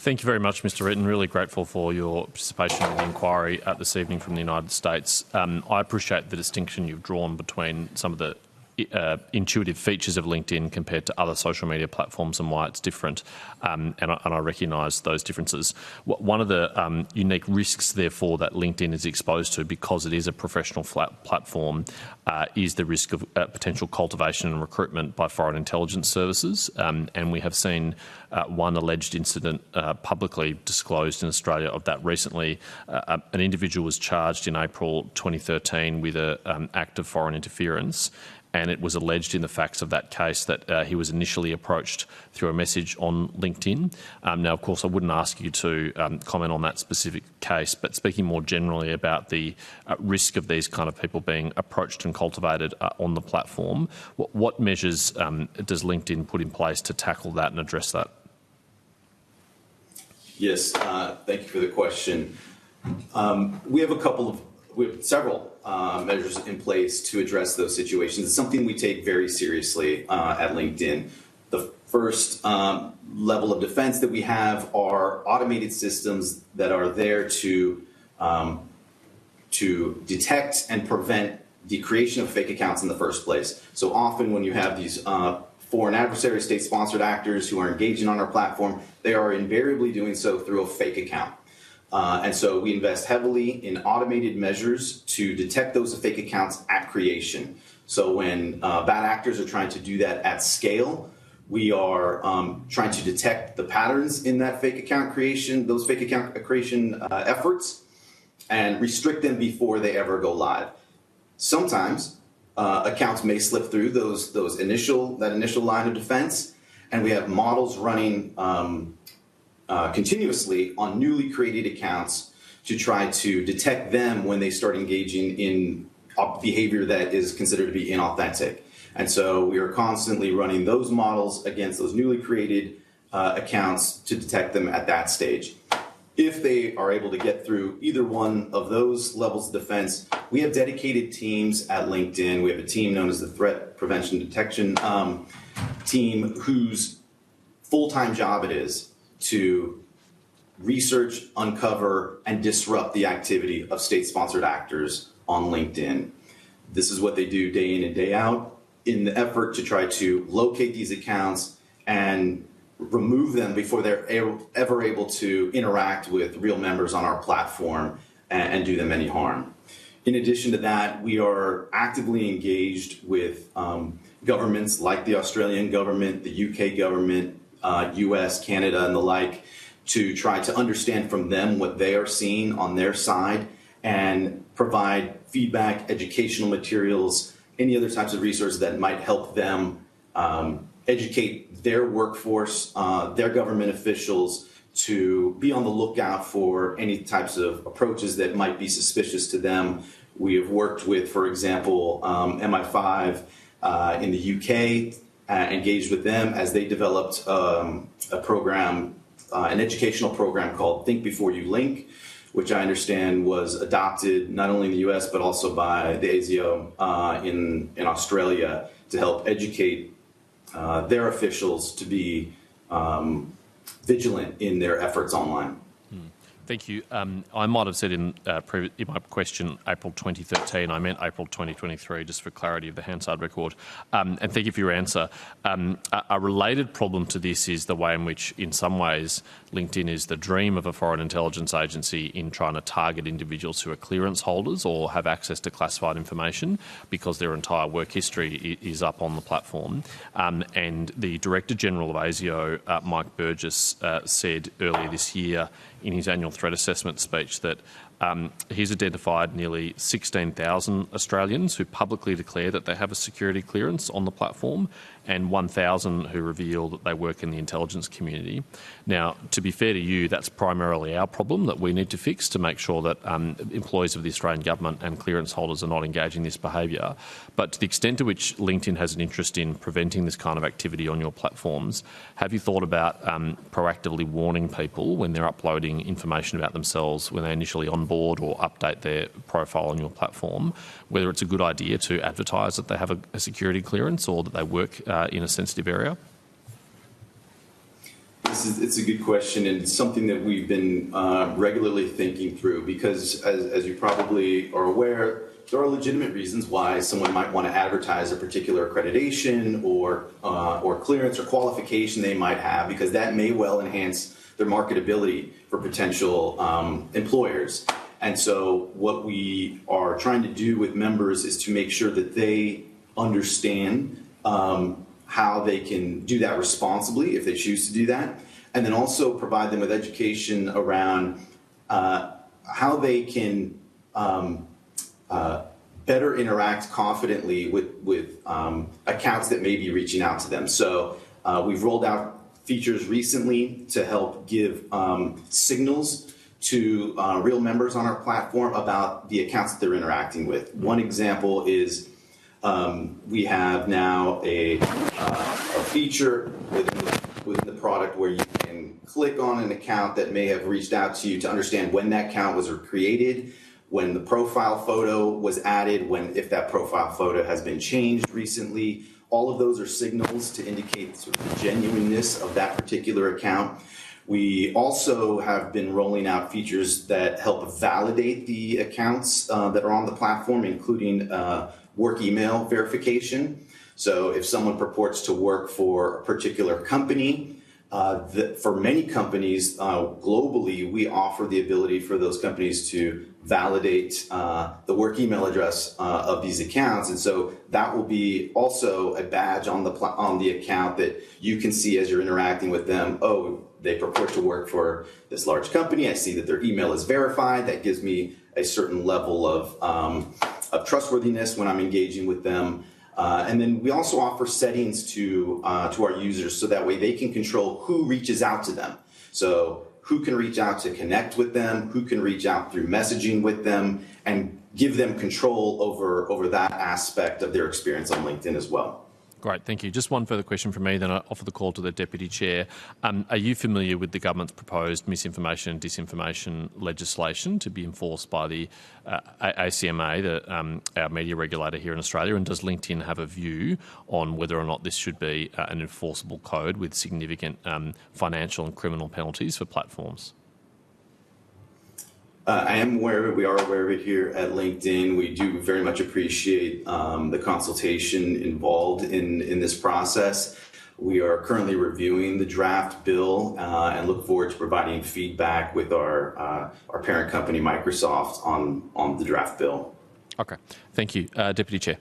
Thank you very much, Mr. Written. Really grateful for your participation in the inquiry this evening from the United States. I appreciate the distinction you've drawn between some of the intuitive features of LinkedIn compared to other social media platforms and why it's different, and I recognise those differences. One of the unique risks, therefore, that LinkedIn is exposed to because it is a professional platform is the risk of potential cultivation and recruitment by foreign intelligence services, and we have seen one alleged incident publicly disclosed in Australia of that recently. An individual was charged in April 2013 with an act of foreign interference, and it was alleged in the facts of that case that he was initially approached through a message on LinkedIn. Now, of course, I wouldn't ask you to comment on that specific case, but speaking more generally about the risk of these kind of people being approached and cultivated on the platform, what measures does LinkedIn put in place to tackle that and address that? Yes, thank you for the question. We have several measures in place to address those situations. It's something we take very seriously at LinkedIn. The first level of defense that we have are automated systems that are there to detect and prevent the creation of fake accounts in the first place. So often when you have these foreign adversary state-sponsored actors who are engaging on our platform, they are invariably doing so through a fake account. And so we invest heavily in automated measures to detect those fake accounts at creation. So when bad actors are trying to do that at scale, we are trying to detect the patterns in that fake account creation, those fake account creation efforts, and restrict them before they ever go live. Sometimes accounts may slip through that initial line of defense, and we have models running continuously on newly created accounts to try to detect them when they start engaging in behavior that is considered to be inauthentic. And so we are constantly running those models against those newly created accounts to detect them at that stage. If they are able to get through either one of those levels of defense, we have dedicated teams at LinkedIn. We have a team known as the Threat Prevention Detection team whose full-time job it is to research, uncover, and disrupt the activity of state-sponsored actors on LinkedIn. This is what they do day in and day out in the effort to try to locate these accounts and remove them before they're ever able to interact with real members on our platform and do them any harm. In addition to that, we are actively engaged with governments like the Australian government, the UK government, US, Canada, and the like, to try to understand from them what they are seeing on their side and provide feedback, educational materials, any other types of resources that might help them educate their workforce, their government officials, to be on the lookout for any types of approaches that might be suspicious to them. We have worked with, for example, MI5 in the UK, engaged with them as they developed a program, an educational program called Think Before You Link, which I understand was adopted not only in the US but also by the ASIO in Australia to help educate their officials to be vigilant in their efforts online. Thank you. I might have said in my question April 2013. I meant April 2023, just for clarity of the Hansard record. And thank you for your answer. A related problem to this is the way in which, in some ways, LinkedIn is the dream of a foreign intelligence agency in trying to target individuals who are clearance holders or have access to classified information because their entire work history is up on the platform. And the Director General of ASIO, Mike Burgess, said earlier this year in his annual threat assessment speech that he's identified nearly 16,000 Australians who publicly declare that they have a security clearance on the platform and 1,000 who reveal that they work in the intelligence community. Now, to be fair to you, that's primarily our problem that we need to fix to make sure that employees of the Australian government and clearance holders are not engaging in this behaviour. But to the extent to which LinkedIn has an interest in preventing this kind of activity on your platforms, have you thought about proactively warning people when they're uploading information about themselves when they initially onboard or update their profile on your platform, whether it's a good idea to advertise that they have a security clearance or that they work in a sensitive area? It's a good question, and it's something that we've been regularly thinking through because, as you probably are aware, there are legitimate reasons why someone might want to advertise a particular accreditation or clearance or qualification they might have, because that may well enhance their marketability for potential employers. And so what we are trying to do with members is to make sure that they understand how they can do that responsibly if they choose to do that, and then also provide them with education around how they can better interact confidently with accounts that may be reaching out to them. So we've rolled out features recently to help give signals to real members on our platform about the accounts that they're interacting with. One example is we have now a feature within the product where you can click on an account that may have reached out to you to understand when that account was created, when the profile photo was added, if that profile photo has been changed recently. All of those are signals to indicate sort of the genuineness of that particular account. We also have been rolling out features that help validate the accounts that are on the platform, including work email verification. So if someone purports to work for a particular company, for many companies globally, we offer the ability for those companies to validate the work email address of these accounts, and so that will be also a badge on the account that you can see as you're interacting with them. Oh, they purport to work for this large company. I see that their email is verified. That gives me a certain level of trustworthiness when I'm engaging with them. And then we also offer settings to our users so that way they can control who reaches out to them. So who can reach out to connect with them, who can reach out through messaging with them, and give them control over that aspect of their experience on LinkedIn as well. Great, thank you. Just one further question from me, then I offer the call to the Deputy Chair. Are you familiar with the government's proposed misinformation and disinformation legislation to be enforced by the ACMA, our media regulator here in Australia, and does LinkedIn have a view on whether or not this should be an enforceable code with significant financial and criminal penalties for platforms? I am aware of it. We are aware of it here at LinkedIn. We do very much appreciate the consultation involved in this process. We are currently reviewing the draft bill and look forward to providing feedback with our parent company, Microsoft, on the draft bill. Okay. Thank you. Deputy Chair.